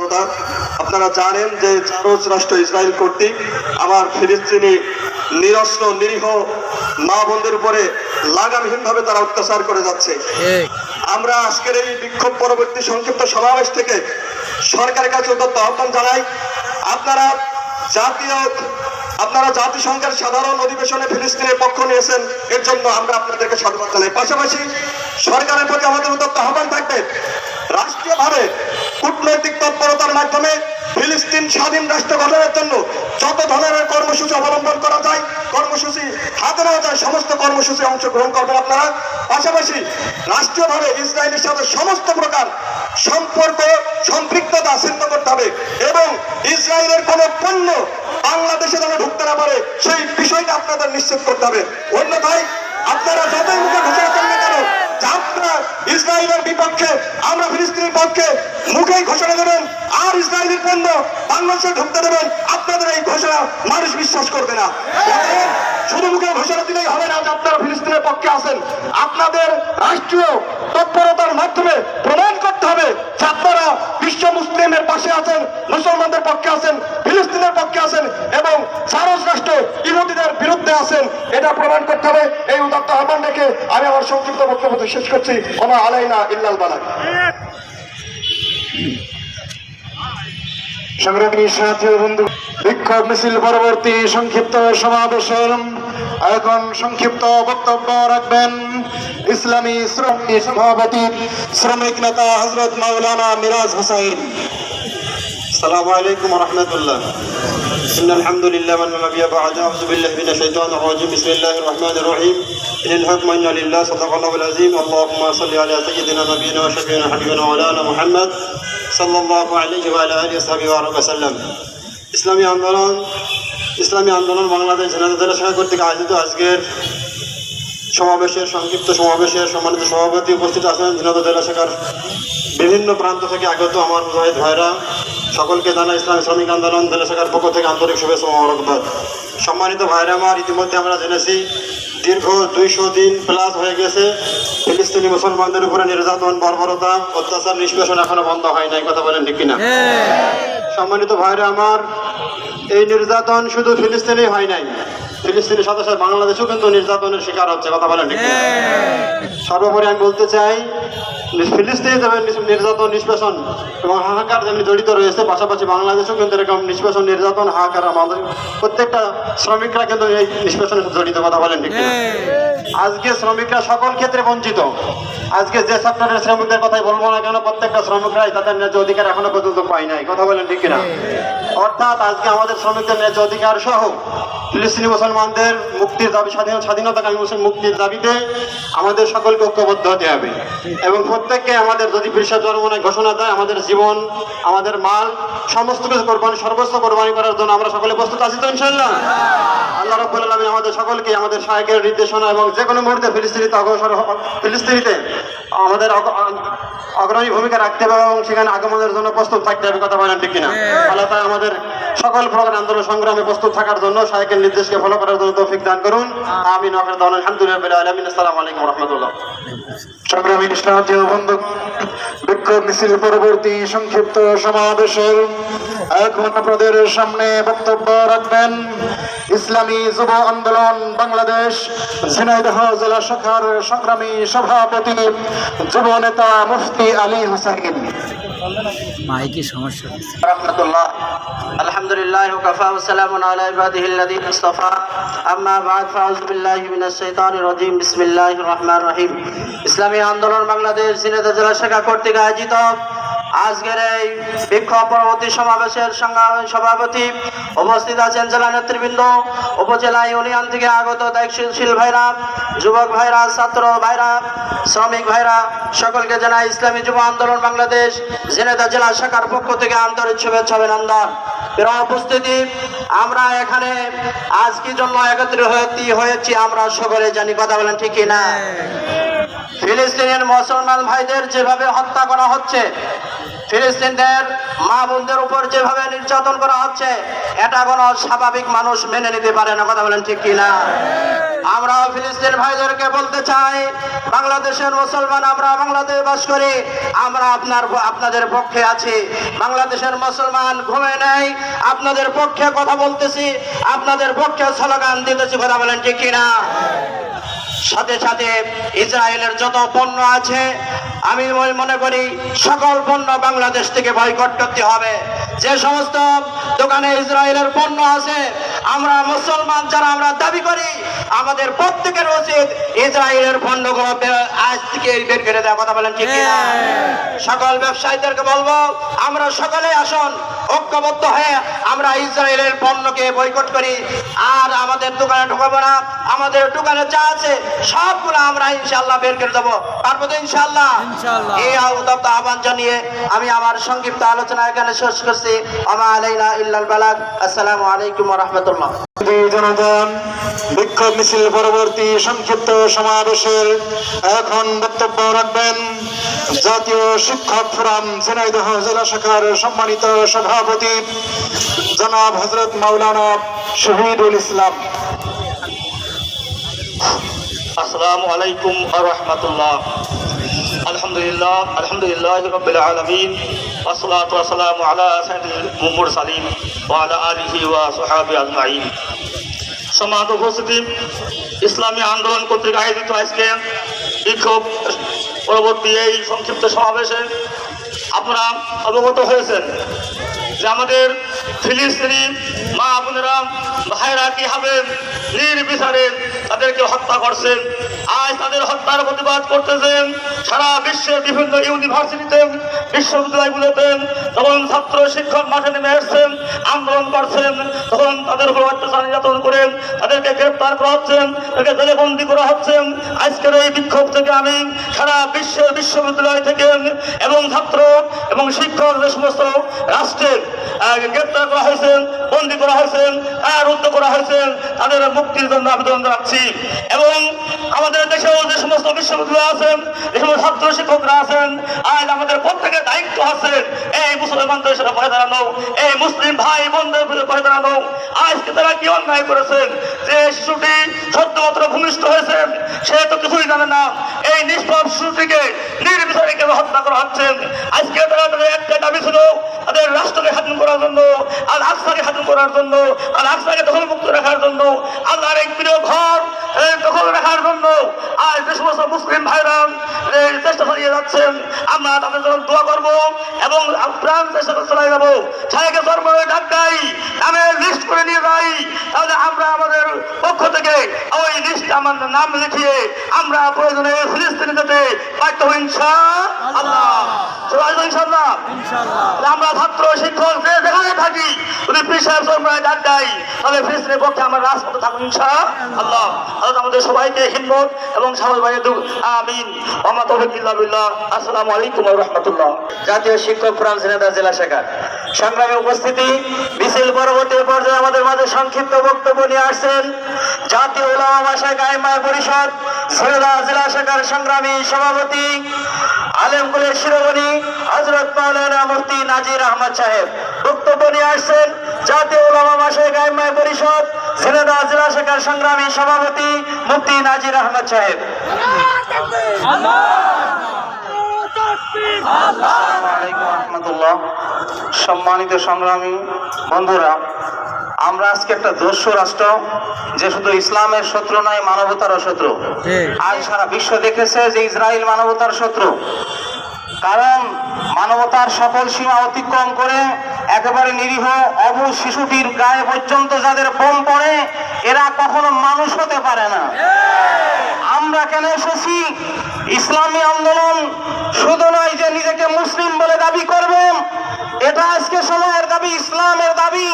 জনতা, আপনারা জানেন যে জারজ রাষ্ট্র ইসরায়েল কর্তৃক আমার ফিলিস্তিনি নিরস্ত্র নিরীহ মা বোনদের উপরে লাগামহীনভাবে তারা অত্যাচার করে যাচ্ছে। আমরা আজকের এই বিক্ষোভ পরবর্তী সংক্ষিপ্ত সমাবেশ থেকে সরকারের কাছে উদাত্ত আহ্বান জানাই, আপনারা জাতিসংঘের সাধারণ অধিবেশনে ফিলিস্তিনের পক্ষ নিয়েছেন, এর জন্য আমরা আপনাদেরকে সাধুবাদ জানাই। পাশাপাশি সরকারের প্রতি আমাদের উদাত্ত আহ্বান থাকবে, রাষ্ট্রীয়ভাবে কূটনৈতিক তৎপরতার মাধ্যমে ফিলিস্তিন স্বাধীন রাষ্ট্র গঠনের জন্য যত ধরনের কর্মসূচি অবলম্বন করা যায়, কর্মসূচি হাতে নেওয়া যায়, সমস্ত কর্মসূচি অংশগ্রহণ করবেন আপনারা। পাশাপাশি রাষ্ট্রীয়ভাবে ইসরায়েলের সাথে সমস্ত প্রকার সম্পর্ক সম্পৃক্ততা ছিন্ন করতে হবে এবং ইসরায়েলের কোনো পণ্য বাংলাদেশে যেন ঢুকতে না পারে সেই বিষয়টা আপনাদের নিশ্চিত করতে হবে। অন্যথায় আপনারা যতই মুখে ঘোষণা করেন না কেন যে আপনারা ইসরায়েলের বিপক্ষে, আমরা ফিলিস্তিনের পক্ষে, মুখেই ঘোষণা দেবেন আর ইসরায়েলের পণ্য বাংলাদেশে ঢুকতে দেবেন, আপনাদের এই ঘোষণা মানুষ বিশ্বাস করবে না। শুধু মুখে ঘোষণা দিলেই হবে না যে আপনারা ফিলিস্তিনের পক্ষে আছেন, আপনাদের রাষ্ট্রীয় তৎপরতার মাধ্যমে প্রমাণ করতে হবে যে আপনারা বিশ্ব মুসলিমের পাশে আছেন, মুসলমানদের পক্ষে আছেন, ফিলিস্তিনের পক্ষে আছেন এবং জারজ রাষ্ট্র ইহুদিদের বিরুদ্ধে আছেন, এটা প্রমাণ করতে হবে। এই উদাত্ত আহ্বান রেখে আমি আমার সংক্ষিপ্ত বক্তব্য শেষ করছি। ওমা আলাইনা ইল্লাল বালাগ। সংগ্রামী সাথী ও বন্ধু, বিক্ষোভ মিছিল পরবর্তী সংক্ষিপ্ত সমাবেশের এখন সংক্ষিপ্ত বক্তব্য রাখবেন ইসলামী শ্রমিক সভাপতি শ্রমিক নেতা হযরত মাওলানা মিরাজ হোসেন। আসসালামু আলাইকুম ওয়া রাহমাতুল্লাহ। ইন্নাল হামদুলিল্লাহ ওয়া নাবিয়্যা বা'দা আউযু বিল্লাহি মিনাশ শাইতানির রাজীম। বিসমিল্লাহির রহমানির রহিম। ইন্নাল হুকমা ইল্লা লিল্লাহ, সাদাকাল্লাহুল আযীম। আল্লাহুম্মা সাল্লি আলা সাইয়্যিদিনা নাবিয়িনা ওয়া শাফি'িনা হাবিবিনা মাওলানা মুহাম্মদ সাল্লাল্লাহু আলাইহি ওয়া আলা আলিহি ওয়া সাহবিহি ওয়া সাল্লাম। ইসলামী আন্দোলন বাংলাদেশ ঝিনাইদহ শাখা কর্তৃক আয়োজিত আজকের সমাবেশের সংক্ষিপ্ত সমাবেশের সম্মানিত সভাপতি উপস্থিত আছেন ঝিনাইদহ জেলা শাখার বিভিন্ন প্রান্ত থেকে আগত আমার মুজাহিদ ভাইরা, সকলকে জানাই ইসলামী শ্রমিক আন্দোলন জেলা শাখার পক্ষ থেকে আন্তরিক শুভেচ্ছা ও মোবারকবাদ। সম্মানিত ভাইরা আমার, ইতিমধ্যে আমরা জেনেছি দীর্ঘ 200 দিন প্লাস হয়ে গেছে ফিলিস্তিনি মুসলমানদের উপরে নির্যাতন, বর্বরতা, অত্যাচার, নিষ্পেষণ এখনো বন্ধ হয় নাই। কথা বলেন ঠিক কিনা? সম্মানিত ভাইরা আমার, এই নির্যাতন শুধু ফিলিস্তিনি হয় নাই, ফিলিস্তিনের সাথে সাথে বাংলাদেশেও কিন্তু নির্যাতনের শিকার হচ্ছে। কথা বলেন ঠিক কিনা? সর্বোপরি আমি বলতে চাই, ফিলিস্তিনে যেমন নির্যাতন, নিষ্পেষণ এবং হাহাকার যেমন জড়িত রয়েছে, পাশাপাশি বাংলাদেশেও কিন্তু এরকম নিষ্পেষণ, নির্যাতন, হাহাকার আমাদের প্রত্যেকটা শ্রমিকরা কিন্তু এই নিষ্পেষণের সাথে জড়িত। কথা বলেন ঠিক কিনা? আজকে শ্রমিকরা সকল ক্ষেত্রে বঞ্চিত। আজকে যে সেক্টরের শ্রমিকদের কথাই বলবো না কেন, প্রত্যেকটা শ্রমিকরাই তাদের ন্যায্য অধিকার এখনো পর্যন্ত পায় নাই। কথা বলেন ঠিক কিনা? অর্থাৎ আজকে আমাদের শ্রমিকদের ন্যায্য অধিকার সহ ফিলিস্তিনি মুসলমানদের মুক্তির দাবি, স্বাধীনতাকামী মুসলিম মুক্তির দাবিতে আমাদের সকলকে ঐক্যবদ্ধ হতে হবে এবং প্রত্যেককে আমাদের যদি বিশ্ব জনগণের ঘোষণা দেয়, আমাদের জীবন, আমাদের মাল, সমস্ত কিছু কোরবানি, সর্বস্ব কোরবানি করার জন্য আমরা সকলে প্রস্তুত আছি তো ইনশাআল্লাহ? আল্লাহ রাব্বুল আলামিন আমাদের সকলকে আমাদের শায়েখের নির্দেশনা এবং যে কোনো মুহূর্তে ফিলিস্তিনিতে আমাদের অগ্রণী ভূমিকা রাখতে হবে এবং সেখানে আগমনের জন্য প্রস্তুত থাকতে হবে। কথা বলেন ঠিক কিনা? আল্লাহ তাআলা আমাদের সকল প্রকার আন্দোলন সংগ্রামে প্রস্তুত থাকার জন্য, শায়েখের নির্দেশকে ফলো করার জন্য তৌফিক দান করুন। আমিন। আলহামদুলিল্লাহ রাব্বিল আলামিন। আসসালামু আলাইকুম ওয়া রাহমাতুল্লাহ। সংগ্রামী সাথী ও বন্ধু, বিক্ষোভ মিছিল পরবর্তী সংক্ষিপ্ত সমাবেশের এখন আপনাদের সামনে বক্তব্য রাখবেন ইসলামী যুব আন্দোলন বাংলাদেশ ঝিনাইদহ জেলা শাখার সংগ্রামী সভাপতি যুব নেতা মুফতি আলী হোসেন। মাইকে সমস্যা রাহমাতুল্লাহ। আলহামদুলিল্লাহ ওয়া কাফা ওয়া সালামুন আলা ইবাদিহিল্লাযীনা ইসতাফা, আম্মা বা'দ, ফাউযু বিল্লাহি মিনাশ শাইতানির রাজীম। বিসমিল্লাহির রহমানির রহিম। ইসলামী আন্দোলন বাংলাদেশ ঝিনাইদহ জেলা শাখা কর্তৃক আয়োজিত আজকের এই বিক্ষোভ পরবর্তী সমাবেশের সভাপতি উপস্থিত আছেন জেলা নেতৃবৃন্দ, উপজেলা ইউনিয়ন থেকে আগত দায়িত্বশীল ভাইরা, যুবক ভাইরা, ছাত্র ভাইরা, শ্রমিক ভাইরা, সকলকে জানাই ইসলামী যুব আন্দোলন বাংলাদেশ ঝিনাইদহ জেলা শাখার পক্ষ থেকে আন্তরিক শুভেচ্ছা অভিনন্দন। প্রিয় উপস্থিতি, আমরা এখানে আজ কি জন্য একত্রিত হয়েছি আমরা সকলে জানি। কথা বলেন ঠিক কিনা? ফিলিস্তিনের মুসলমান ভাইদের যেভাবে হত্যা করা হচ্ছে, ফিলিস্তিনদের মা বোনদের উপর যেভাবে নির্যাতন করা হচ্ছে, এটা কোনো স্বাভাবিক মানুষ মেনে নিতে পারে না। কথা বলেন ঠিক কিনা? আমরা ফিলিস্তিন ভাইদেরকে বলতে চাই, বাংলাদেশের মুসলমান আমরা বাংলাদেশে বাস করি, আমরা আপনাদের পক্ষে আছি। বাংলাদেশের মুসলমান ঘুমে নেই, আপনাদের পক্ষে কথা বলতেছি, আপনাদের পক্ষে স্লোগান দিতেছি, কথা বলেন ঠিক কিনা? সাথে সাথে ইসরায়েলের যত পণ্য আছে আমি মনে করি সকল পণ্য বাংলাদেশ থেকে বয়কট করতে হবে। যে সমস্ত দোকানে ইসরায়েলের পণ্য আছে, আমরা মুসলমান যারা আমরা দাবি করি আমাদের প্রত্যেকের উচিত ইসরায়েলের পণ্যগুলো আজ থেকে বের করে দেওয়া, কথা বলেন ঠিক কিনা? সকল ব্যবসায়ীদেরকে বলবো আমরা সকলে আসুন ঐক্যবদ্ধ হয়ে আমরা ইসরায়েলের পণ্যকে বয়কট করি, আর আমাদের দোকানে ঢোকাবো না, আমাদের দোকানে যা আছে সবগুলো আমরা ইনশাআল্লাহ বের করে দেবো, পারবো তো ইনশাআল্লাহ? এই উদ্যোক্ত আহ্বান জানিয়ে আমি আমার সংক্ষিপ্ত আলোচনা এখানে শেষ করছি। আমা আলাইনা ইল্লাল বালাগ। আসসালামু আলাইকুম ওয়া রাহমাতুল্লাহ। জনগণ, বিক্ষোভ মিছিল পরবর্তী সংক্ষিপ্ত সমাবেশের এখন বক্তব্য রাখবেন জাতীয় শিক্ষক ফোরাম ঝিনাইদহ জেলা শাখার সম্মানিত সভাপতি জনাব হযরত মাওলানা শহীদুল ইসলাম। আসসালামু আলাইকুম ওয়া রাহমাতুল্লাহ। আলহামদুলিল্লাহি রাব্বিল আলামিন, ওয়াসসালাতু ওয়াসসালামু আলা সাইয়্যিদিল মুরসালিন ওয়া আলা আলিহি ওয়া সাহবিহি আজমাইন। সম্মানিত উপস্থিতি, ইসলামী আন্দোলন কর্তৃক আয়োজিত আজকে বিক্ষোভ পরবর্তী এই সংক্ষিপ্ত সমাবেশে আপনারা অবগত হয়েছেন যে আমাদের ফিলিস্তিনি মা বোনেরা ভাইরা কিভাবে নির্বিচারে তাদেরকে হত্যা করছেন। আজ তাদের হত্যার প্রতিবাদ করতেছেন সারা বিশ্বের বিভিন্ন ইউনিভার্সিটিতে, বিশ্ববিদ্যালয়গুলোতে যখন ছাত্র শিক্ষক মাঠে নেমে এসছেন, আন্দোলন করছেন, তখন তাদের উপর অত্যাচার নির্যাতন করে তাদেরকে গ্রেপ্তার করা হচ্ছে, তাদেরকে জেলে বন্দী করা হচ্ছে। আজকের এই বিক্ষোভ থেকে আমি সারা বিশ্বের বিশ্ববিদ্যালয় থেকে এবং ছাত্র এবং শিক্ষক যে সমস্ত রাষ্ট্রের গ্রেপ্তার করা হয়েছে, বন্দী করা হয়েছে, কারারুদ্ধ করা হয়েছে, তাদের মুক্তির জন্য আবেদন জানাচ্ছি। এবং আমাদের দেশেও যে সমস্ত বিশ্ববিদ্যালয় আছেন, যে সমস্ত ছাত্র শিক্ষকরা আছেন, আজ আমাদের প্রত্যেকের দায়িত্ব আছে এই মুসলমানদের সাথে পাশে দাঁড়ানো, এই মুসলিম ভাই বোনদের বিরুদ্ধে পাশে দাঁড়ানো। আজকে তারা কি অন্যায় করেছেন? যে শিশুটি সদ্যমাত্র ভূমিষ্ঠ হয়েছেন, সে তো কিছুই জানে না, এই নিষ্পাপ শিশুটিকে নির্বিচারে কেন হত্যা করা হচ্ছে? আজকে তারা তাদের একটা দাবি ছিল তাদের রাষ্ট্রকে স্বাধীন করার জন্য, আল আকসাকে স্বাধীন করার জন্য, আল আকসাকে দখলমুক্ত রাখার জন্য, আল্লাহর এই প্রিয় ঘর দখল রাখার জন্য আজ যে সমস্ত মুসলিম ভাইরা চেষ্টা চালিয়ে যাচ্ছেন, আমরা তাদের জন্য দোয়া করবো এবং প্রাণ চেষ্টা চালিয়ে যাবো। ছায়াকে জন্ম ডাক দেয়, নামের লিস্ট করে নিয়ে যাই, তাহলে আমরা আমাদের পক্ষ থেকে ওই লিস্ট আমার নাম লিখিয়ে আমরা প্রয়োজনে ফিলিস্তিনে যেতে বাধ্য হব ইনশাআল্লাহ। ইনশাআল্লাহ আমরা ছাত্র শিক্ষক যেখানে থাকি যদি পীর সাহেব জন্মায় ডাক দেয়, তাহলে ফিলিস্তিনের পক্ষে আমরা রাজপথে থাকবো ইনশাআল্লাহ। আমাদের সবাইকে হিম্মত এবং সাহস বাড়িয়ে দেব, আমিন। ওয়া মা তাওফীক ইল্লা বিল্লাহ। আসসালামু আলাইকুম ওয়া রাহমাতুল্লাহ। জাতীয় শিক্ষক ফোরাম ঝিনাইদহ জেলা শাখা সংগ্রামী উপস্থিতি, মিছিল পরবর্তী পর্যায়ে আমাদের মাঝে সংক্ষিপ্ত বক্তব্য নিয়ে আসছেন জাতীয় উলামা মাশায়েখ আইম্মায়ে পরিষদ ঝিনাইদহ জেলা শাখার সংগ্রামী সভাপতি আলেমকুলের শিরোমণি হযরত মাওলানা মুফতি নাজির আহমদ সাহেব। বক্তব্য নিয়ে আসছেন জাতীয় উলামা মাশায়েখ আইম্মায়ে পরিষদ ঝিনাইদহ জেলা শাখার সংগ্রামী সভাপতি মুফতি নাজির আহমদ সাহেব। সম্মানিত সংগ্রামী বন্ধুরা, আমরা আজকে একটা দস্যু রাষ্ট্র যে শুধু ইসলামের শত্রু নয়, মানবতারও শত্রু। আজ সারা বিশ্ব দেখেছে যে ইসরায়েল মানবতার শত্রু, কারণ মানবতার সকল সীমা অতিক্রম করে একেবারে নিরীহ অবুঝ শিশুটির গায়ে পর্যন্ত যাদের বোম পড়ে, এরা কখনো মানুষ হতে পারে না। আমরা কেন এসেছি? ইসলামী আন্দোলন শুধু নয় যে নিজেকে মুসলিম বলে দাবি করবেন, এটা আজকে সময়ের দাবি, ইসলামের দাবি।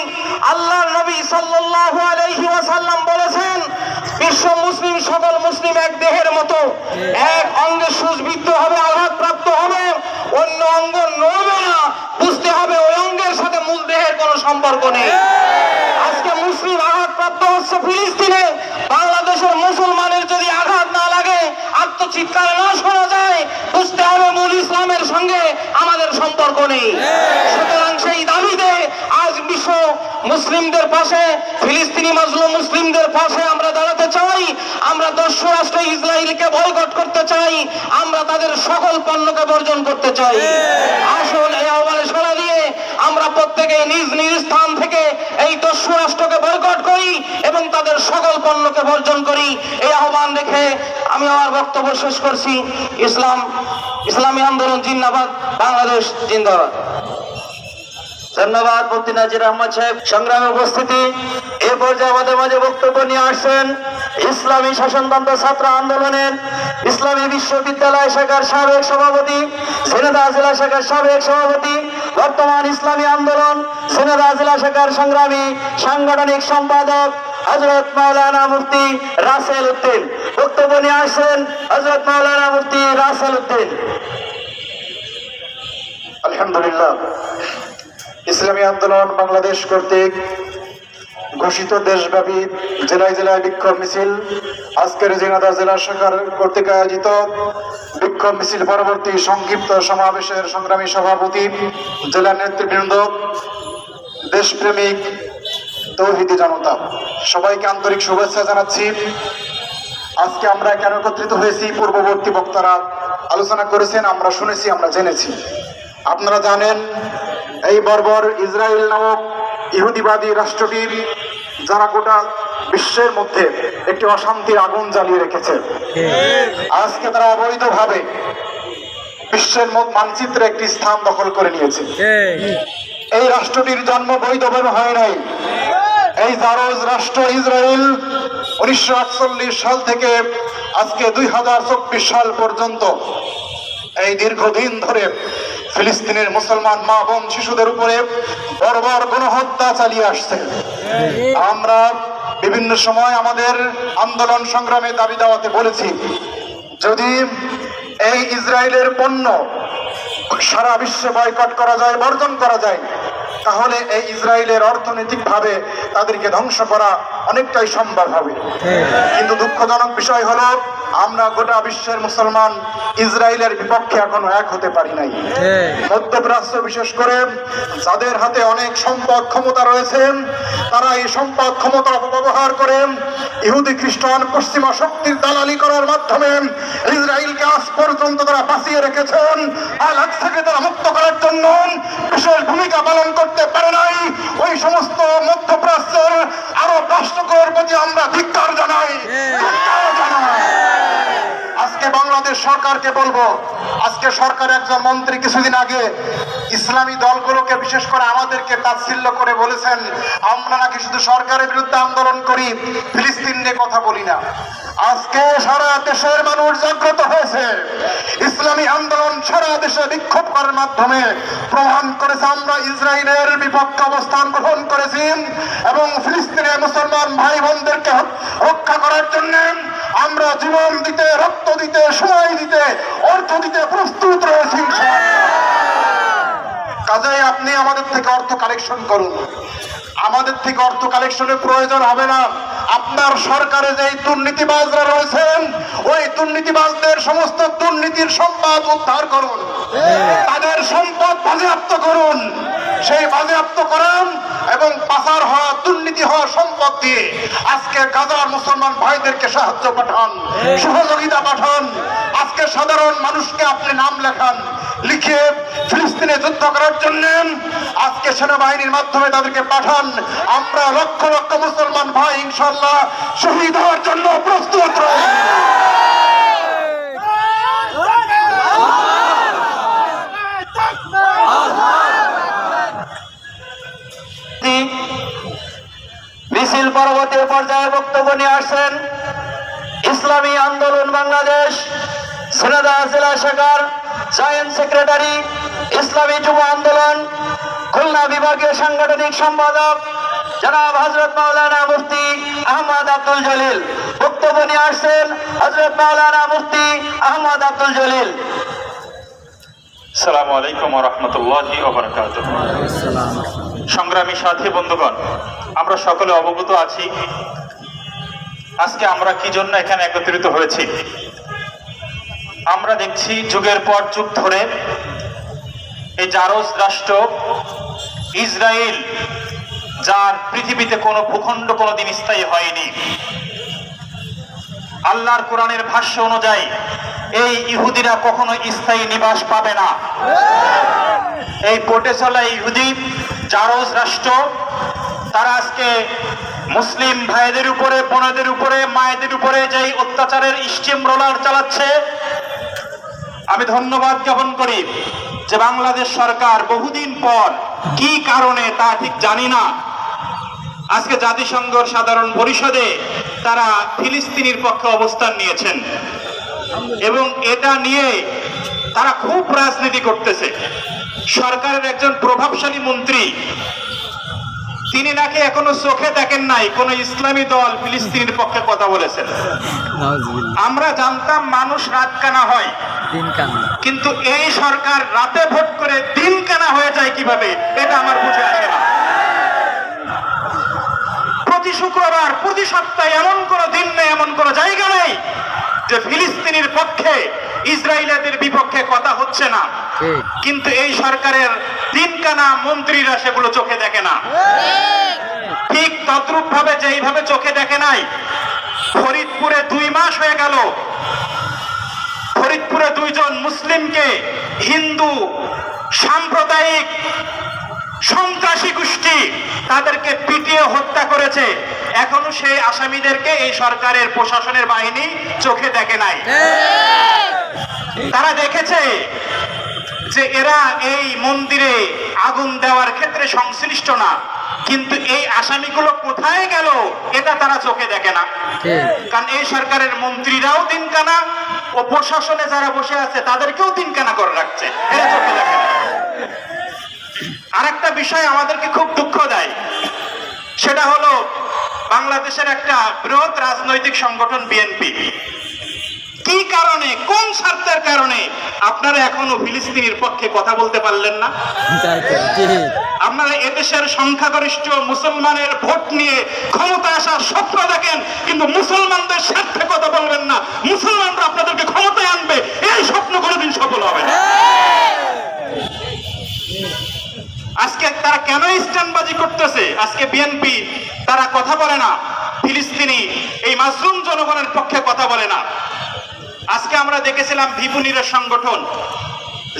আল্লাহর নবী সাল্লাল্লাহু আলাইহি ওয়াসাল্লাম বলেছেন, বিশ্ব মুসলিম সকল মুসলিম এক দেহের মতো, এক অঙ্গে সুবিদ্ধ হবে, আঘাতপ্রাপ্ত হবে, অন্য অঙ্গ নড়বে না। বুঝতে হবে ওই অঙ্গের সাথে মূল দেহের কোনো সম্পর্ক নেই। আজকে মুসলিম আঘাতপ্রাপ্ত হচ্ছে ফিলিস্তিনে, বাংলাদেশের মুসলমানের যদি আঘাত না লাগে, আত্মচিৎকার না শোনা যায়, বুঝতে হবে মূল ইসলামের সঙ্গে আমাদের সম্পর্ক নেই। সুতরাং সেই দাবিতে আজ বিশ্ব মুসলিমদের পাশে, ফিলিস্তিনি মাজলুম মুসলিমদের পাশে আমরা দাঁড়াতে চাই। আমরা দস্যু রাষ্ট্র ইসরায়েলকে বয়কট করতে চাই। আমরা তাদের সকল পণ্যকে বর্জন করতে চাই। আসুন এই আহ্বানে সাড়া দিয়ে আমরা প্রত্যেকে নিজ নিজ স্থান থেকে এই দস্যু রাষ্ট্রকে বয়কট করি এবং তাদের সকল পণ্যকে বর্জন করি। এই আহ্বান রেখে আমি আমার বক্তব্য শেষ করছি। ইসলামী আন্দোলন জিন্দাবাদ, বাংলাদেশ জিন্দাবাদ। ধন্যবাদ মুফতি নাজির আহমদ সাহেব। সংগ্রামে উপস্থিতি, এ পর্যায়ে আমাদের মাঝে বক্তব্য নিয়ে আসছেন ইসলামী শাসনতন্ত্র ছাত্র আন্দোলনের ইসলামী বিশ্ববিদ্যালয় শাখার সাবেক সভাপতি, ঝিনাইদহ জেলা শাখার সাবেক সভাপতি, বর্তমান ইসলামী আন্দোলন ঝিনাইদহ জেলা শাখার সংগ্রামী সাংগঠনিক সম্পাদক হযরত মাওলানা মুফতি রাসেল উদ্দিন। বক্তব্য নিয়ে আসছেন হযরত মাওলানা মুফতি রাসেল উদ্দিন। আলহামদুলিল্লাহ, ইসলামী আন্দোলন বাংলাদেশ কর্তৃক ঘোষিত দেশব্যাপী জেলায় জেলায় বিক্ষোভ মিছিল, আজকের ঝিনাইদহ জেলা শাখার কর্তৃক আয়োজিত বিক্ষোভ মিছিল পরবর্তী সংক্ষিপ্ত সমাবেশের সংগ্রামী সভাপতি, জেলা নেতৃবৃন্দ, দেশপ্রেমিক তৌহিদি জনতা, সবাইকে আন্তরিক শুভেচ্ছা জানাচ্ছি। আজকে আমরা কেন একত্রিত হয়েছি পূর্ববর্তী বক্তারা আলোচনা করেছেন, আমরা শুনেছি, আমরা জেনেছি। আপনারা জানেন এই বর্বর ইসরায়েল নামক ইহুদিবাদী রাষ্ট্রটির যারা গোটা বিশ্বের মধ্যে একটি অশান্তির আগুন জ্বালিয়ে রেখেছে, আজকে তারা অবৈধভাবে বিশ্বের মানচিত্রে একটি স্থান দখল করে নিয়েছে। এই রাষ্ট্রটির জন্ম বৈধভাবে হয় নাই। এই জারজ রাষ্ট্র ইসরায়েল 1948 সাল থেকে আজকে 2024 সাল পর্যন্ত এই দীর্ঘদিন ধরে ফিলিস্তিনের মুসলমান মা বোন শিশুদের উপরে বর্বর গণহত্যা চালিয়ে আসছে। আমরা বিভিন্ন সময় আমাদের আন্দোলন সংগ্রামে দাবি দাওয়াতে বলেছি, যদি এই ইসরায়েলের পণ্য সারা বিশ্বে বয়কট করা যায়, বর্জন করা যায়, তাহলে এই ইসরায়েলের অর্থনৈতিকভাবে তাদেরকে ধ্বংস করা অনেকটাই সম্ভব হবে। কিন্তু দুঃখজনক বিষয় হলো আমরা গোটা বিশ্বের মুসলমান ইসরায়েলের বিপক্ষে এখনো এক হতে পারি নাই। মধ্যপ্রাচ্য বিশেষ করে যাদের হাতে অনেক সম্পদ ক্ষমতা রয়েছে, তারা এই সম্পদ ক্ষমতা অপব্যবহার করে ইহুদি খ্রিস্টান পশ্চিমা শক্তির দালালি করার মাধ্যমে ইসরায়েলকে আজ পর্যন্ত তারা বাঁচিয়ে রেখেছেন। আল আকসাকে তারা মুক্ত করার জন্য বিশেষ ভূমিকা পালন করতে পারে নাই। ওই সমস্ত মধ্যপ্রাচ্যের আরব রাষ্ট্রগুলোর প্রতি আমরা ধিক্কার জানাই। আজকে বাংলাদেশ সরকারকে বলবো, আজকে সরকার একজন মন্ত্রী কিছুদিন আগে ইসলামী দলগুলোকে বিশেষ করে আমাদেরকে তাচ্ছিল্য করে বলেছেন আমরা নাকি শুধু সরকারের বিরুদ্ধে আন্দোলন করি, ফিলিস্তিন নিয়ে কথা বলি না। আজকে সারা দেশের মানুষ জাগ্রত হয়েছে। ইসলামী আন্দোলন সারা দেশে বিক্ষোভ করার মাধ্যমে প্রমাণ করেছে আমরা ইসরায়েলের বিপক্ষে অবস্থান গ্রহণ করেছি এবং ফিলিস্তিনের মুসলমান ভাই বোনদেরকে রক্ষা করার জন্য আমরা জীবন দিতে, রক্ত দিতে, সময় দিতে, অর্থ দিতে প্রস্তুত রয়েছি। কাজেই আপনি আমাদের থেকে অর্থ কালেকশন করুন, আমাদের থেকে অর্থ কালেকশনের প্রয়োজন হবে না। আপনার সরকারে যে দুর্নীতিবাজরা রয়েছেন, ওই দুর্নীতিবাজদের সমস্ত দুর্নীতির সম্পদ উদ্ধার করুন, তাদের সম্পদ বাজেয়াপ্ত করুন। সেই বাজেয়াপ্ত করেন এবং পাচার হওয়া, দুর্নীতি হওয়া সম্পদ দিয়ে আজকে গাজার মুসলমান ভাইদেরকে সাহায্য পাঠান, সহযোগিতা পাঠান। আজকে সাধারণ মানুষকে আপনি নাম লেখান, লিখে ফিলিস্তিনে যুদ্ধ করার জন্য আজকে সেনাবাহিনীর মাধ্যমে তাদেরকে পাঠান। আমরা লক্ষ লক্ষ মুসলমান ভাই ইনশাআল্লাহ শহীদ হওয়ার জন্য প্রস্তুত রয়েছি। মিছিল পরবর্তী পর্যায়ে বক্তব্য নিয়ে আসছেন ইসলামী আন্দোলন বাংলাদেশ ঝিনাইদহ জেলা শাখার জয়েন্ট সেক্রেটারি, ইসলামী যুব আন্দোলন খুলনা বিভাগীয় সাংগঠনিক সম্পাদক জনাব হযরত মাওলানা মুফতি আহমদ আব্দুল জলিল। বক্তব্য নিয়ে আসছেন হযরত মাওলানা মুফতি আহমদ আব্দুল জলিল। আসসালামু আলাইকুম ওয়া রাহমাতুল্লাহি ওয়া বারাকাতুহু। সংগ্রামী সাথী বন্ধুগণ, আমরা সকলে অবগত আছি আজকে আমরা কি জন্য এখানে একত্রিত হয়েছি। আমরা দেখছি যুগের পর যুগ ধরে এই জারজ রাষ্ট্র ইসরায়েল যার পৃথিবীতে কোনো ভূখণ্ড কোনোদিন স্থায়ী হয়নি। আল্লাহর কোরআনের ভাষ্য অনুযায়ী এই ইহুদিরা কখনো স্থায়ী নিবাস পাবে না। এই কোটে চলা ইহুদি জারজ রাষ্ট্র, তারা আজকে মুসলিম ভাইদের উপরে, বোনদের উপরে, মায়েদের উপরে যেই অত্যাচারের স্টিম রোলার চালাচ্ছে, আমি ধন্যবাদ জ্ঞাপন করি যে বাংলাদেশ সরকার বহুদিন পর, কি কারণে তা ঠিক জানি না, আজকে জাতিসংঘের সাধারণ পরিষদে তারা ফিলিস্তিনির পক্ষে অবস্থান নিয়েছেন এবং এটা নিয়ে তারা খুব রাজনীতি করতেছে। সরকারের একজন প্রভাবশালী মন্ত্রী, তিনি নাকি এখনো চোখে দেখেন নাই কোন ইসলামী দল ফিলিস্তিনের পক্ষে কথা বলেছেন। আমরা জানতাম মানুষ রাত কানা হয়, কিন্তু এই সরকার রাতে ভোট করে দিন কানা হয়ে যায় কিভাবে, এটা আমার বুঝে আসে না। প্রতি শুক্রবার, প্রতি সপ্তাহে এমন কোনো দিন নেই, এমন কোনো জায়গা নেই যে ফিলিস্তিনের পক্ষে, ইসরায়েলের বিপক্ষে কথা হচ্ছে না, কিন্তু এই সরকারের দিনকানা মন্ত্রীরা সেগুলো চোখে দেখে না। ঠিক তদ্রূপ ভাবে যেইভাবে চোখে দেখে নাই, ফরিদপুরে 2 মাস হয়ে গেল, ফরিদপুরে 2 জন মুসলিমকে হিন্দু সাম্প্রদায়িক সন্ত্রাসী গোষ্ঠী তাদেরকে পিটিয়ে হত্যা করেছে। এখনো সেই আসামিদেরকে এই সরকারের প্রশাসনের বাহিনী চোখে দেখে নাই। তারা দেখেছে যে এরা এই মন্দিরে আগুন দেওয়ার ক্ষেত্রে সংশ্লিষ্ট না, কিন্তু এই আসামিগুলো কোথায় গেল এটা তারা চোখে দেখে না। কারণ এই সরকারের মন্ত্রীরাও দিনকানা ও প্রশাসনে যারা বসে আছে তাদেরকেও দিনকানা করে রাখছে, এরা চোখে দেখে না। আরেকটা বিষয় আমাদেরকে খুব দুঃখ দেয়, সেটা হলো বাংলাদেশের একটা বৃহৎ রাজনৈতিক সংগঠন বিএনপি, কি কারণে, কোন স্বার্থের কারণে আপনারা এখনো ফিলিস্তিনের পক্ষে কথা বলতে পারলেন না? আপনারা এদেশের সংখ্যাগরিষ্ঠ মুসলমানের ভোট নিয়ে ক্ষমতা আসার স্বপ্ন দেখেন, কিন্তু মুসলমানদের স্বার্থে কথা বলবেন না। মুসলমানরা আপনাদেরকে ক্ষমতায় আনবে, এই স্বপ্ন কোনোদিন সফল হবে না। আজকে তারা কেন স্ট্যান্ডবাজি করতেছে? আজকে বিএনপি তারা কথা বলে না, ফিলিস্তিনি এই মাজলুম জনগণের পক্ষে কথা বলে না। আজকে আমরা দেখেছিলাম ভিপুনিরের সংগঠন,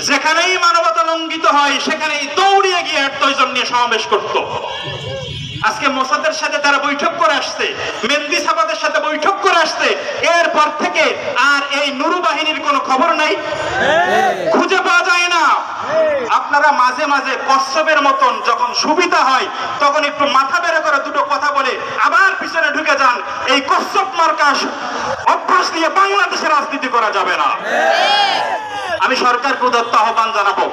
যেখানেই মানবতা লঙ্ঘিত হয় সেখানেই দৌড়িয়ে গিয়ে 8-10 জন নিয়ে সমাবেশ করত। আজকে মোসাদের সাথে তারা বৈঠক করে আসছে, মেহেদী সাবাদের সাথে বৈঠক করে আসছে, এরপর থেকে আর এই নুরু বাহিনীর কোনো খবর নাই, খুঁজে পাওয়া যায় না। আপনারা মাঝে মাঝে কচ্ছপের মতন যখন সুবিধা হয় তখন একটু মাথা বেড়ে করে দুটো কথা বলে আবার পিছনে ঢুকে যান। এই কচ্ছপ মার্কা অভ্যাস নিয়ে বাংলাদেশে রাজনীতি করা যাবে না। আমি সরকারকে উদাত্ত আহ্বান জানাবো,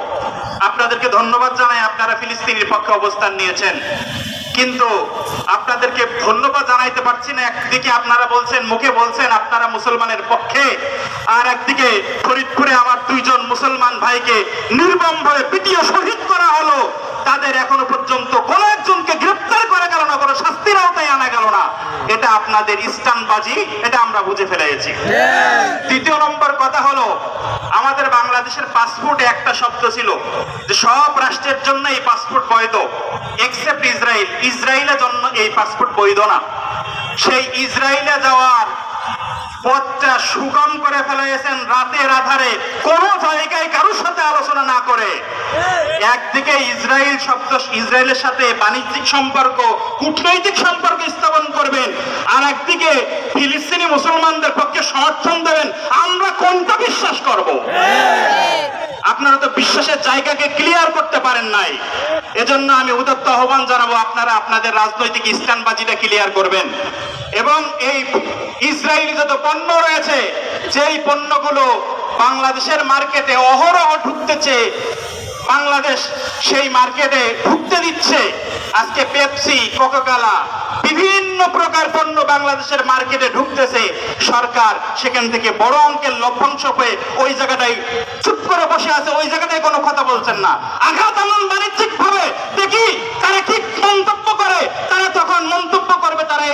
আপনাদেরকে ধন্যবাদ জানাই, আপনারা ফিলিস্তিনের পক্ষে অবস্থান নিয়েছেন, কিন্তু আপনাদেরকে ধন্যবাদ জানাইতে পারছি না। একদিকে আপনারা বলছেন, মুখে বলছেন আপনারা মুসলমানের পক্ষে, আর একদিকে ফরিদপুরে আমার 2 জন মুসলমান ভাইকে নির্মমভাবে পিটিয়ে শহীদ করা হলো, তাদের এখনো পর্যন্ত কোনো একজনকে গ্রেফতার করা গেল না, কোনো শাস্তির আওতায় আনা গেল না। এটা আপনাদের স্টানবাজি, এটা আমরা বুঝে ফেলেছি। দ্বিতীয় নম্বর কথা হলো, আমাদের বাংলাদেশের পাসপোর্টে একটা শব্দ ছিল যে সব রাষ্ট্রের জন্য এই পাসপোর্ট বৈধ, এক্সেপ্ট ইসরায়েল। ইসরায়েলের জন্য এই পাসপোর্ট বৈধ না। সেই ইসরায়েলে যাওয়ার পথটা সুগম করে ফেলেছেন রাতের আধারে, কোনো জায়গায় কারোর সাথে আলোচনা না করে। একদিকে ইসরায়েল শব্দ, ইসরায়েলের সাথে বাণিজ্যিক সম্পর্ক, কূটনৈতিক সম্পর্ক স্থাপন করবেন, আর একদিকে ফিলিস্তিনি মুসলমানদের পক্ষে সমর্থন দেবেন। আমরা কোনটা বিশ্বাস করব? আপনারা তো বিশ্বাসের জায়গাকে ক্লিয়ার করতে পারেন নাই। এজন্য আমি উদাত্ত আহ্বান জানাবো, আপনারা আপনাদের রাজনৈতিক স্ট্যান্ডবাজিটা ক্লিয়ার করবেন। এবং এই ইসরায়েলি যত পণ্য রয়েছে, যেই পণ্যগুলো বাংলাদেশের মার্কেটে অহরহ ঢুকতেছে, বাংলাদেশ সেই মার্কেটে ঢুকতে দিচ্ছে। আজকে পেপসি, কোকাকোলা, বিভিন্ন প্রকার পণ্য বাংলাদেশের মার্কেটে ঢুকতেছে, সরকার সেখান থেকে বড় অঙ্কের লভ্যাংশ পেয়ে ওই জায়গাটায় চুপ করে বসে আছে, ওই জায়গাটায় কোনো কথা বলছেন না। আঘাত আনন বাণিজ্যিক ভাবে, দেখি তারা কি মন্তব্য করে, তারা তখন মন্তব্য করবে, তারা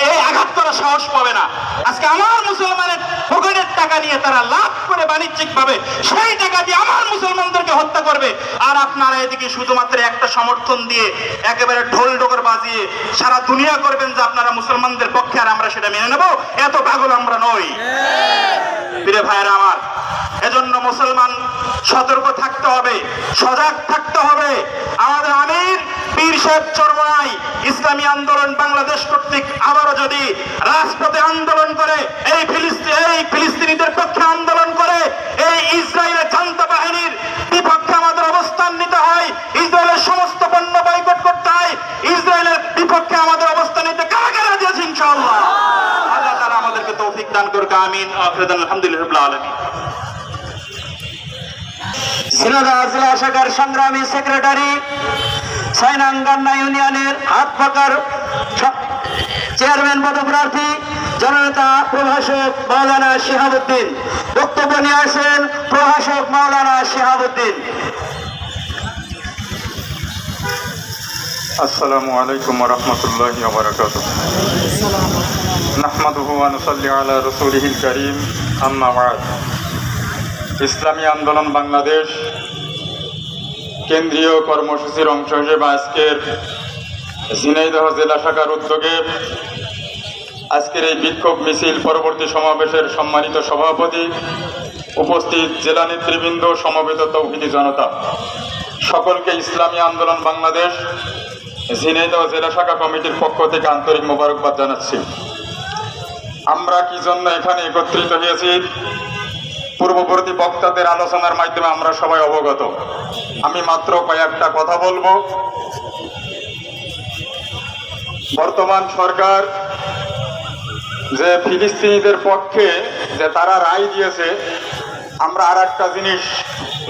এই আঘাত করার সাহস পাবে না। আজকে আমার মুসলমানের পকেটের টাকা নিয়ে তারা লাভ করে বাণিজ্যিক ভাবে সেই টাকা দিয়ে আমার মুসলমানদেরকে হত্যা করবে, আর আপনারা এদিকে শুধুমাত্র একটা সমর্থন দিয়ে একেবারে ঢোল ডোকর বাজিয়ে সারা দুনিয়া করবেন যে আপনারা মুসলমানদের পক্ষে, আর আমরা সেটা মেনে নেব। এত পাগল আমরা নই প্রিয় ভাইয়েরা আমার। এজন্য মুসলমান সতর্ক থাকতে হবে, সজাগ থাকতে হবে। আমাদের আমির পীর সাহেব চরমনাই ইসলামী আন্দোলন বাংলাদেশ কর্তৃক আবারও যদি রাজপথে আন্দোলন করে, এই ফিলিস্তিনিদের পক্ষে আন্দোলন করে, এই ইসরায়েলের জান্তা বাহিনীর বিপক্ষে আমাদের অবস্থান নিতে হয়, ইসরায়েলের সমস্ত পণ্য বয়কট করতে হয়, ইসরায়েলের বিপক্ষে আমাদের অবস্থান নিতে কারা কারা দিয়েছে ইনশাআল্লাহ। আল্লাহ তাআলা আমাদেরকে তৌফিক দান করুক, আমিন। আলহামদুলিল্লাহ রাব্বিল আলামিন। ঝিনাইদহ জেলা শাখার সংগ্রামী সেক্রেটারি সাইনাঙ্গান্না ইউনিয়নের হাত পাকার চেয়ারম্যান পদপ্রার্থী জননেতা প্রভাষক মাওলানা শিহাবুদ্দিন, বক্তব্য নিয়ে আসেন প্রভাষক মাওলানা শিহাবুদ্দিন। আসসালামু আলাইকুম ওয়া রাহমাতুল্লাহি ওয়া বারাকাতুহু। নাহমাদুহু ওয়া নুসাল্লি আলা রাসূলিহিল কারীম, আম্মা বা'দ। ইসলামী আন্দোলন বাংলাদেশ কেন্দ্রীয় কর্মসূচির অংশ হিসেবে আজকের ঝিনাইদহ জেলা শাখার উদ্যোগে আজকের এই বিক্ষোভ মিছিল পরবর্তী সমাবেশের সম্মানিত সভাপতি, উপস্থিত জেলা নেতৃবৃন্দ, সমবেত তৌহিদি জনতা, সকলকে ইসলামী আন্দোলন বাংলাদেশ ঝিনাইদহ জেলা শাখা কমিটির পক্ষ থেকে আন্তরিক মোবারকবাদ জানাচ্ছি। আমরা কি জন্য এখানে একত্রিত হয়েছি পূর্ববর্তী বক্তাদের আলোচনার মাধ্যমে আমরা সবাই অবগত। আমি মাত্র কয়েকটা কথা বলবো। বর্তমান সরকার যে ফিলিস্তিনিদের পক্ষে যে তারা রায় দিয়েছে, আমরা আর একটা জিনিস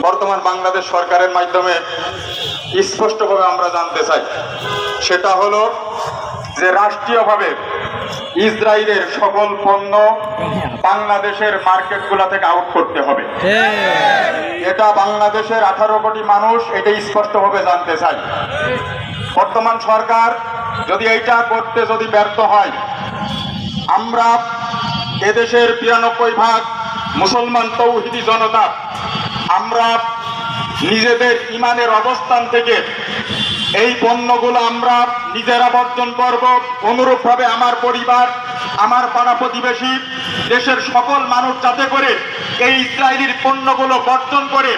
বর্তমান বাংলাদেশ সরকারের মাধ্যমে স্পষ্টভাবে আমরা জানতে চাই। সেটা হলো যে রাষ্ট্রীয়ভাবে ইসরায়েলের সকল পণ্য বাংলাদেশের মার্কেটগুলো থেকে আউট করতে হবে। এটা বাংলাদেশের 18 কোটি মানুষ এটা স্পষ্টভাবে জানতে চাই। বর্তমান সরকার যদি এইটা করতে যদি ব্যর্থ হয়, আমরা এদেশের 92% মুসলমান তৌহিদি জনতা আমরা নিজেদের ইমানের অবস্থান থেকে এই পণ্যগুলো আমরা নিজেরা বর্জন করব। অনুরূপভাবে আমার পরিবার, আমার পাড়া প্রতিবেশী, দেশের সকল মানুষ যাতে করে এই ইসরায়েলি পণ্যগুলো বর্জন করে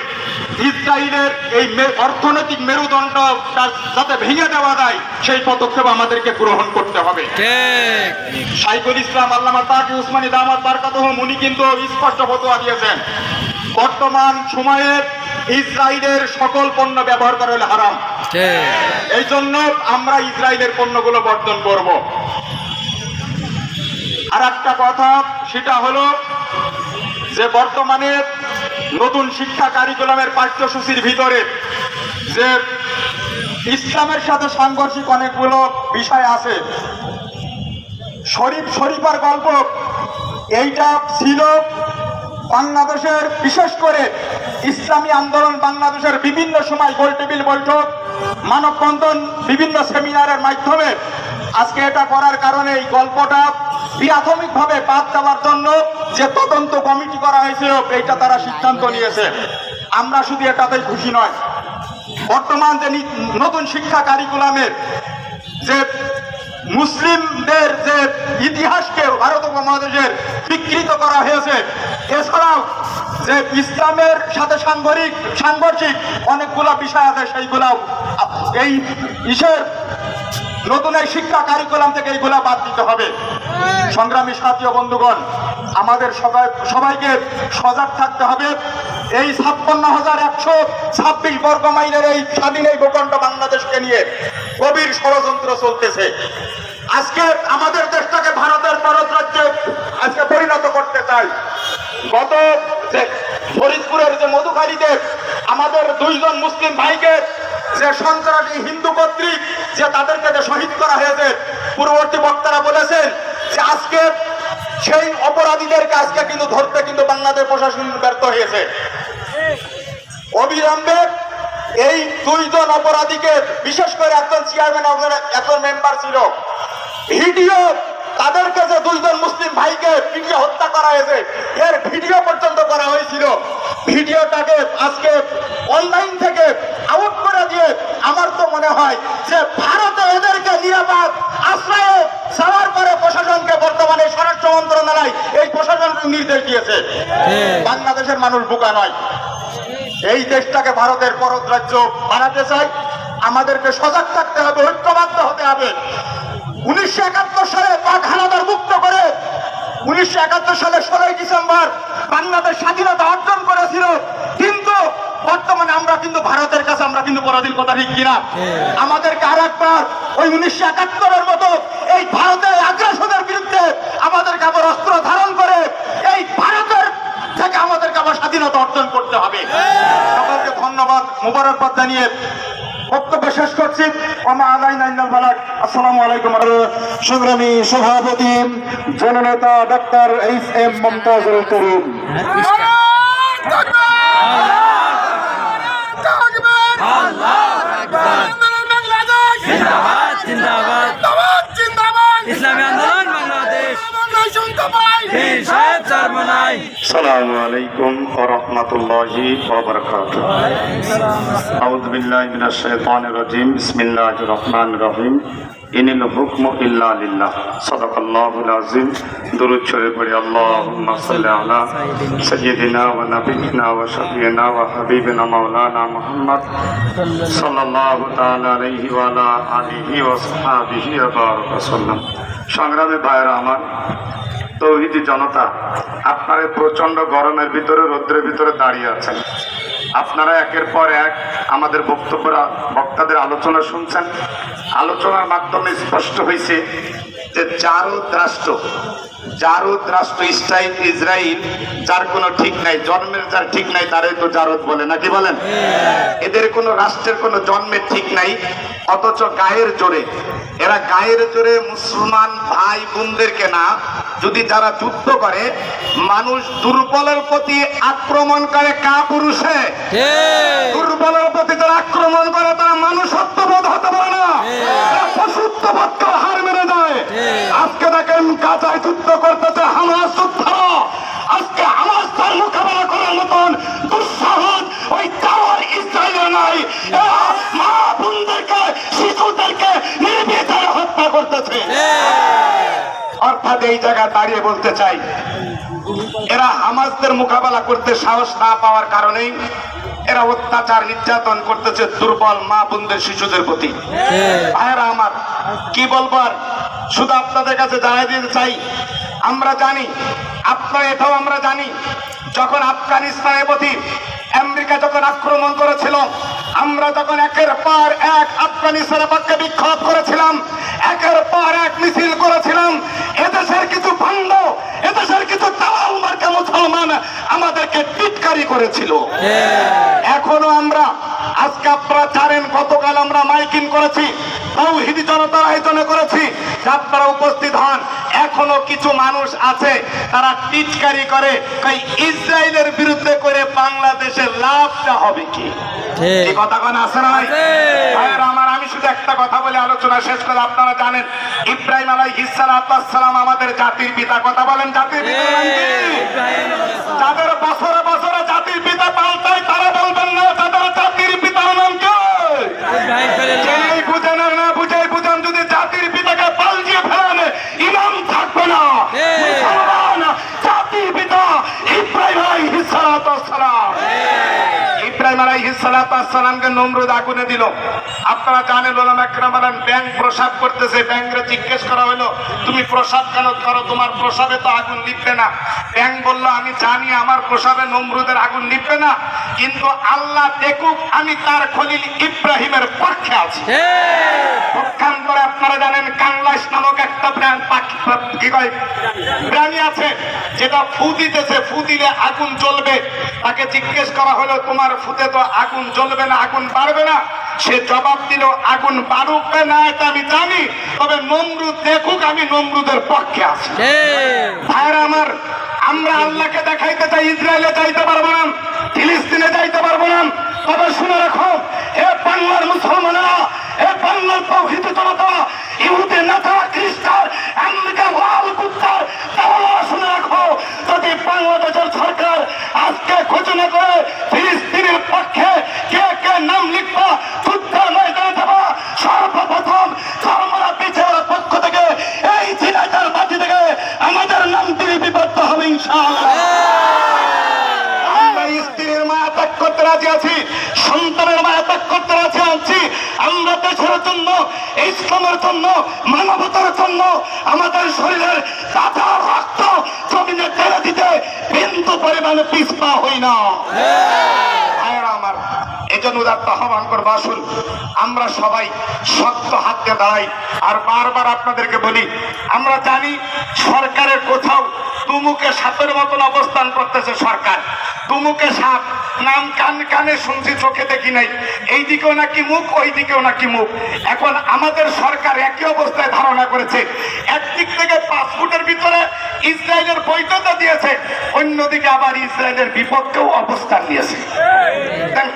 ইসরায়েলের এই অর্থনৈতিক মেরুদণ্ড যাতে ভেঙে দেওয়া যায় সেই পদক্ষেপ আমাদেরকে গ্রহণ করতে হবে। শাইখুল ইসলাম আল্লামা তাকি উসমানী দামাত বারকাতুহু উনি কিন্তু স্পষ্ট ফতোয়া দিয়েছেন, বর্তমান সময়ে ইসরায়েলের সকল পণ্য ব্যবহার করা হলে হারাম। এই জন্য আমরা ইসরায়েলের পণ্যগুলো বর্জন করব। আর একটা কথা, সেটা হলো যে বর্তমানে নতুন শিক্ষা কারিকুলামের পাঠ্যসূচির ভিতরে যে ইসলামের সাথে সাংঘর্ষিক অনেকগুলো বিষয় আছে। শরীফার গল্প এইটা ছিল বাংলাদেশের, বিশেষ করে ইসলামী আন্দোলন বাংলাদেশের বিভিন্ন সময় গোলটেবিল বৈঠক, মানববন্ধন, বিভিন্ন সেমিনারের মাধ্যমে আজকে এটা করার কারণে এই গল্পটা প্রাথমিকভাবে বাদ দেওয়ার জন্য যে তদন্ত কমিটি করা হয়েছে এইটা তারা সিদ্ধান্ত নিয়েছে। আমরা শুধু এটাতেই খুশি নয়, বর্তমান যে নতুন শিক্ষা কারিকুলামের যে মুসলিমদের যে ইতিহাসকে ভারত উপমহাদেশের বিকৃত করা হয়েছে, এছাড়াও যে ইসলামের সাথে সাংঘর্ষিক অনেকগুলো বিষয় আছে, সেইগুলাও এই নতুন এই শিক্ষা কারিকুলাম থেকে এইগুলা বাদ দিতে হবে। সংগ্রামী সাথী ও বন্ধুগণ, আমাদের সবাইকে সজাগ থাকতে হবে। এই 56,126 বর্গ মাইলের এই স্বাধীন এই ভূখণ্ড বাংলাদেশকে নিয়ে গভীর ষড়যন্ত্র চলতেছে। আজকে আমাদের দেশটাকে ভারতের পররাজ্যে আজকে পরিণত করতে চাই। গত যে ফরিদপুরের যে মধুখালীতে আমাদের 2 জন মুসলিম ভাইকে যে সন্ত্রাসী হিন্দু কর্তৃক যে তাদেরকে যে শহীদ করা হয়েছে, পূর্ববর্তী বক্তারা বলেছেন যে আজকে সেই অপরাধীদেরকে আজকে কিন্তু ধরতে কিন্তু বাংলাদেশ প্রশাসন ব্যর্থ হয়েছে। অবিলম্বে এই 2 জন অপরাধীকে, বিশেষ করে একজন চেয়ারম্যান, একজন মেম্বার ছিল, ভিডিও তাদেরকে যে দুইজন মুসলিম ভাইকে পিটিয়ে হত্যা করা হয়েছে এর ভিডিও পর্যন্ত করা হয়েছিল। ভিডিওটাকে আজকে অনলাইন থেকে আউট করে দিয়ে আমার তো মনে হয় যে ভারতে এদেরকে নিরাপদ আশ্রয়ে যাওয়ার পরে প্রশাসনকে বর্তমানে স্বরাষ্ট্র মন্ত্রণালয় এই প্রশাসনকে নির্দেশ দিয়েছে। বাংলাদেশের মানুষ বোকা নয়, এই দেশটাকে ভারতের পরত রাজ্য বানাতে চাই। আমাদেরকে সজাগ থাকতে হবে, ঐক্যবদ্ধ হতে হবে। 1971 সালে পাক হানাদার মুক্ত করে 1971 সালে 16 ডিসেম্বর বাংলাদেশ স্বাধীনতা অর্জন করেছিল, কিন্তু বর্তমানে আমরা কিন্তু ভারতের কাছে আমরা কিন্তু পরাধীন, কথা ঠিক কিনা? আমাদেরকে আর একবার ওই 1971-এর মতো এই ভারতের আগ্রাসনের বিরুদ্ধে আমাদেরকে আবার অস্ত্র ধারণ করে এই ভারতের থেকে আমাদেরকে আবার স্বাধীনতা অর্জন করতে হবে। সকলকে ধন্যবাদ, মোবারকবাদ জানিয়ে বক্তব্য শেষ করছি। আসসালামু আলাইকুম। সংগ্রামী সভাপতি জননেতা ডক্টর এইচ.এম. মমতাজুল করিম। জিন্দাবাদ জিন্দাবাদ ইসলামী আন্দোলন বাংলাদেশ পীর সাহেব চরমনাই। আসসালামু আলাইকুম ওয়া রাহমাতুল্লাহি ওয়া বারাকাতুহু। আউযু বিল্লাহি মিনাশ শাইতানির রাজীম। বিসমিল্লাহির রহমানির রহিম। ইনিল হুকমু ইল্লা লিল্লাহ। সাদাকাল্লাহুল আযীম। দরুদ শরীফ পড়ি। আল্লাহুম্মা সাল্লি আলা সাইয়্যিদিনা ওয়া নাবিয়িনা ওয়া শাফিঈনা ওয়া হাবিবিনা মাওলানা মুহাম্মদ সাল্লাল্লাহু তাআলা আলাইহি ওয়া আলা আলিহি ওয়া সাহবিহি ওয়া বারাকা সাল্লাম। সংগ্রামী ভাইরা আমার, তৌহিদি জনতা, আপনারা প্রচন্ড গরমের ভিতরে রৌদ্রের ভিতরে দাঁড়িয়ে আছেন। আপনারা একের পর এক আমাদের বক্তাদের আলোচনা শুনছেন। আলোচনার মাধ্যমে স্পষ্ট হয়েছে যে জারদ রাষ্ট্র ইসরাইল, যার কোনো ঠিক নাই, জন্মের যার ঠিক নাই তারাই তো জারদ বলে, নাকি বলেন? এদের কোনো রাষ্ট্রের কোনো জন্মের ঠিক নাই, অথচ গায়ের জোরে মুসলমান ভাই বোনদেরকে না, যদি যারা যুদ্ধ করে মানুষ দুর্বলের প্রতি আক্রমণ করে কাপুরুষে, দুর্বলের প্রতি যারা আক্রমণ করে তারা মানুষত্ববোধ হতে পারে না, পশুত্ববোধকে হার মেরে দেয়। আজকে দেখেন গাজায় যুদ্ধ করতেছে হামাস যোদ্ধারা, আজকে হামাস তার মোকাবেলা করার মতন দুঃসাহস ওই টাওয়ার ইসরায়েলের নাই। এরা মা বোনদেরকে, শিশুদেরকে নির্বিচারে হত্যা করতেছে। অর্থাৎ এই জায়গায় দাঁড়িয়ে বলতে চাই, এরা হামাসদের মোকাবেলা করতে সাহস না পাওয়ার কারণেই এরা অত্যাচার নির্যাতন করতেছে দুর্বল মা বোনদের, শিশুদের প্রতি। ভাইয়েরা আমার, কি বলবার, শুধু আপনাদের কাছে জানাই দিতে চাই, আমরা জানি, আপনারা এটাও আমরা জানি, যখন আফগানিস্তানের প্রতি আমেরিকা যখন আক্রমণ করেছিল, আমরা যখন একের পর এক আফগানিস্তানের পক্ষে বিক্ষোভ করেছিলাম, একের পর এক মিছিল করেছিলাম, এদেশের কিছু ভণ্ড, এদেশের কিছু দালাল মার্কা মুসলমান আমাদেরকে টিটকারি করেছিল। এখনো আমরা, আজকে আপনারা জানেন গতকাল আমরা মাইকিং করেছি, তৌহিদি জনতার আয়োজনে করেছি, আপনারা উপস্থিত হন। এখনো কিছু মানুষ আছে তারা টিটকারি করে, ইসরায়েলের বিরুদ্ধে করে বাংলাদেশের লাভটা হবে কি? এই কথা কোন আছে না? ভাইয়েরা আমার, আমি শুধু একটা কথা বলে আলোচনা শেষ করে, আপনারা জানেন ইব্রাহিম আলাইহিস সালাম আমাদের জাতির পিতা। কথা বলেন, জাতির পিতা নাম কি? যাদের বছরে বছরে জাতির পিতা পাল্টায় তারা বলবেন না যাদের জাতির পিতার নাম কি? যেই বুঝেন আর না বুঝাই বুঝেন, যদি জাতির পিতাকে পাল্টিয়ে ফেলেন ইমাম থাকবে না। জাতির পিতা ইব্রাহিম আলাইহিস সালাম, ইব্রাহিম আলাইহিস সালামকে নমরুদ আগুনে দিল। আপনারা জানেন, ওলামা একরাম বলেন ব্যাঙ প্রসাব করতেছে, ব্যাঙরে জিজ্ঞেস করা হলো তুমি প্রসাব কেন করো, তোমার প্রসাবে তো আগুন নিভবে না। ব্যাঙ বলল আমি জানি আমার প্রসাবে নমরুদের আগুন নিভবে না, কিন্তু আল্লাহ দেখুক আমি তার খলিল ইব্রাহিমের পক্ষে আছি। পক্ষান্তরে আপনারা জানেন কাংলাস নামক একটা প্রাণী আছে যেটা ফু দিতেছে, ফু দিলে আগুন জ্বলবে। তাকে জিজ্ঞেস করা হলো তোমার ফুতে তো আগুন জ্বলবে না, আগুন বাড়বে না। সে জবাব দিল আগুন বাড়ুকবে না এটা আমি জানি, তবে নমরুদ দেখুক আমি নমরুদের পক্ষে আছি। ভাইরা আমার, আমরা আল্লাহকে দেখাইতে চাই, ইসরায়েলে যাইতে পারবো না, ফিলিস্তিনে যাইতে পারবো না, তবে শুনে রাখো এ বাংলার মুসলমানেরা, এ বাংলার তৌহিদি জনতা, ইহুদি নেতা, খ্রিস্টান, আমেরিকা ইসলামের জন্য, মানবতার জন্য আমাদের শরীরের কাটা রক্ত জমিনে ঢেলে দিতে বিন্দু পরিমাণে পিছপা হই না। ভাইয়েরা আমার, এজন্য উদাত্ত আহ্বান করবো, আসুন আমরা সবাই শক্ত হাতে দাঁড়াই। আর বারবার আপনাদেরকে বলি, আমরা জানি সরকারের কোথাও তুমুকে সাপের মতন অবস্থান করতেছে সরকার। তুমুকে সাপ নাম কানে শুনছি, চোখে দেখি নাই। এই দিকেও নাকি মুখ, ওই দিকেও নাকি মুখ। এখন আমাদের সরকার একই অবস্থায় ধারণা করেছে, একদিক থেকে 5 ফুটের ভিতরে ইসরায়েলের বৈধতা দিয়েছে, অন্যদিকে আবার ইসরায়েলের বিপক্ষেও অবস্থান নিয়েছে।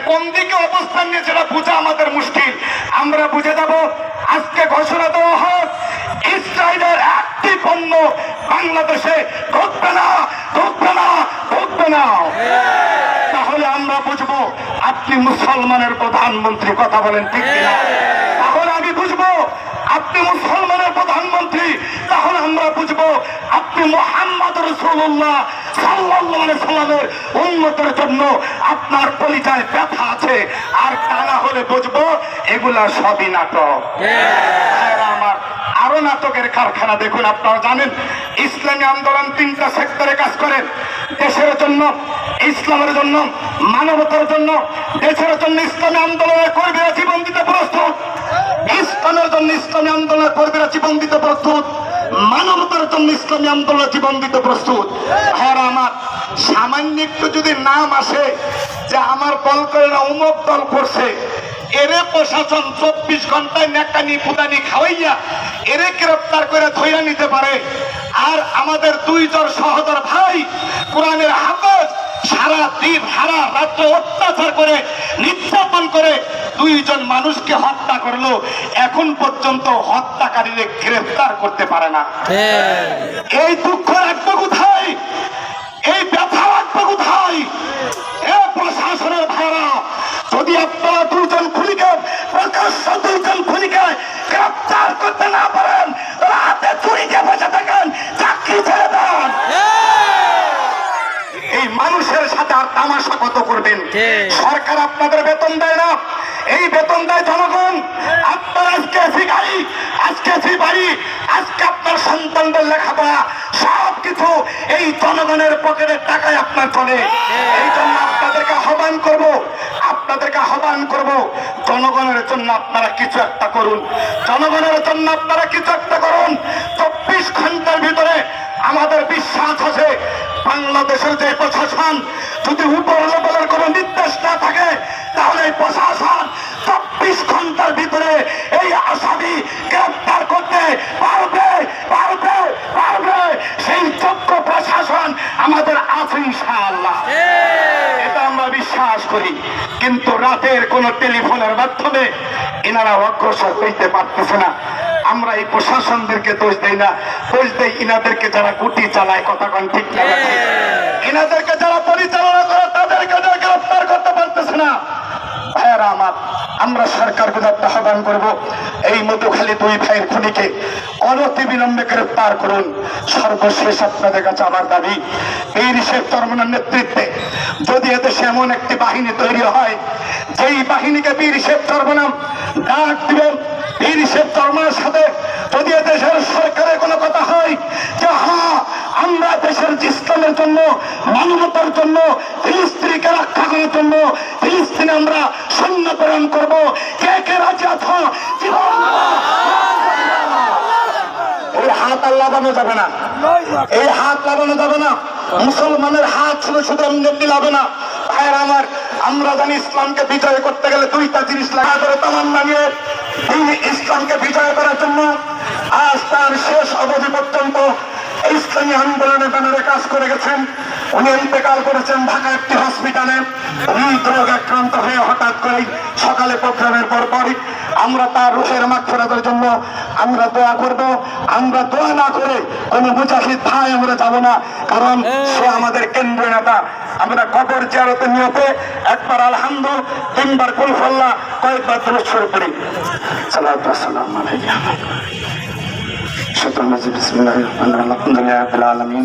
কোন দিকে অবস্থান নিয়েছে এটা বোঝা আমাদের মুশকিল। আমরা বুঝে যাব, আজকে ঘোষণা দেওয়া হোক ইসরায়েলের একটি পণ্য বাংলাদেশে ঢুকবে না, ঢুকবে না, ঢুকবে না। তাহলে আমরা বুঝবো আপনি মুসলমানের প্রধানমন্ত্রী, কথা বলেন ঠিক কিনা? তাহলে আমি বুঝবো আপনি মুসলমানের প্রধানমন্ত্রী। তাহলে আমরা বুঝবো আপনি মুহাম্মদ রাসূলুল্লাহ সাল্লাল্লাহু আলাইহি সাল্লামের উম্মতের জন্য আপনার পরিচয় ব্যথা আছে। আর তা না হলে বুঝবো এগুলা সবই নাটক। আমার আরো নাটকের কারখানা দেখুন। আপনারা জানেন ইসলামী আন্দোলন 3টা সেক্টরে কাজ করেন, দেশের জন্য, ইসলামের জন্য, মানবতার জন্য। দেশের জন্য ইসলামী আন্দোলনের কর্মীরা জীবন দিতে প্রস্তুত, ইসলামের জন্য ইসলামী আন্দোলনের কর্মীরা জীবন দিতে প্রস্তুত, মানবতার জন্য ইসলামী আন্দোলন জীবন দিতে প্রস্তুত। হ্যাঁ, আমার সামান্য একটু যদি নাম আসে যে আমার দল করে না অমুক দল করছে, এরে প্রশাসন 24 ঘন্টায় নেকানি পুদানি খাওয়াইয়া এরে গ্রেপ্তার করে ধইরা নিতে পারে। আর আমাদের 2 জন সহোদর ভাই কোরআনের হাফেজ সারা দিন সারা রাত্র অত্যাচার করে নির্যাতন করে 2 জন মানুষকে হত্যা করলো, এখন পর্যন্ত হত্যাকারীদের গ্রেফতার করতে পারে না। এই দুঃখ রাখবো কোথায়? এই ব্যথা রাখবো কোথায়? এ প্রশাসনের ভাড়া, যদি আপনারা 2 জন খুনিকে, প্রকাশ্য 2 জন খুনিকে গ্রেফতার করতে না পারেন, রাতে চুরিকে বসে থাকেন, চাকরি ছেড়ে দেন। এই মানুষের সাথে আর তামাশা কত করবেন? সরকার আপনাদের বেতন দেয় না, এই বেতন দেয় জনগণ। আপনার আজকে এসি গাড়ি, আজকে এসি বাড়ি, আজকে আপনার সন্তানদের লেখাপড়া সবকিছু এই জনগণের পকেটের টাকায় আপনার চলে। এই জন্য আপনাদেরকে আহ্বান করবো, জনগণের জন্য আপনারা কিছু একটা করুন, জনগণের জন্য আপনারা কিছু একটা করুন। 24 ঘন্টার ভিতরে আমাদের বিশ্বাস আছে বাংলাদেশের যে প্রশাসন, যদি উপর লেভেলের কোনো নির্দেশ না থাকে, তাহলে এই প্রশাসন 24 ঘন্টার ভিতরে এই আসামি গ্রেফতার করতে পারবে, পারবে, পারবে। সেই যোগ্য প্রশাসন আমাদের আছে ইনশাআল্লাহ, এটা আমরা বিশ্বাস করি। কিন্তু রাতের কোন টেলিফোনের মাধ্যমে এনারা অগ্রসর হইতে পারতেছে না। আমরা এই প্রশাসনদেরকে দোষ দেই না, দোষ দেই ইনাদেরকে যারা গুটি চালায়, কথা কন ঠিক না? ইনাদেরকে যারা পরিচালনা করে তাদেরকে যারা গ্রেফতার করতে পারতেছে না। ভাইয়েরা আমার, আমরা সরকারকে আহ্বান করবো এই মধুখালী 2 ভাইয়ের খুনিকে অনতিবিলম্বে গ্রেফতার করুন। সর্বশেষ আপনাদের কাছে আমার দাবি, বীর শেখ চরমনের নেতৃত্বে যদি এদেশে এমন একটি বাহিনী তৈরি হয়, যেই বাহিনীকে বীর শেখ চরমনাম ডাক দিবেন, বীর শেখ চরমনের সাথে যদি এদেশের সরকারের কোনো কথা হয় যে হ্যাঁ আমরা দেশের ইসলামের জন্য, মানবতার জন্য, ফিলিস্তিনিকে রক্ষা করার জন্য ফিলিস্তিনে আমরা সৈন্য প্রেরণ করবো, কে কে রাজি আছো? এই হাত আর লাগানো যাবে না, এই হাত লাগানো যাবে না। মুসলমানের হাত শুধু শুধু এমনি লাগাবে না। ভাইয়ের আমার, আমরা জানি ইসলামকে বিজয় করতে গেলে 2টা জিনিস লাগা করে তামান্না নিয়ে তিনি ইসলামকে বিজয় করার জন্য আজ তার শেষ অবধি পর্যন্ত ইসলামী আন্দোলনের ব্যানারে কাজ করে গেছেন। উনি ইন্তেকাল করেছেন ঢাকা একটি হসপিটালে হৃদরোগ আক্রান্ত হয়ে হঠাৎ করেই সকালে প্রোগ্রামের পরপরই। আমরা তার রুহের মাগফিরাতের জন্য আমরা দোয়া করব। আমরা দোয়া না করে কোনো মুজাহিদ ভাই আমরা যাব না, কারণ সে আমাদের কেন্দ্রীয় নেতা। আমরা কবর জিয়ারতের নিয়তে একবার আলহামদু, 3 বার কুল আল্লাহ, কয়েকবার দুরূদ শরীফ পড়ি। সালাতু ওয়া সালামু আলাইহি। শুকরান বিসমিল্লাহির রহমানির রহিম। আলহামদুলিল্লাহি রাব্বিল আলামিন।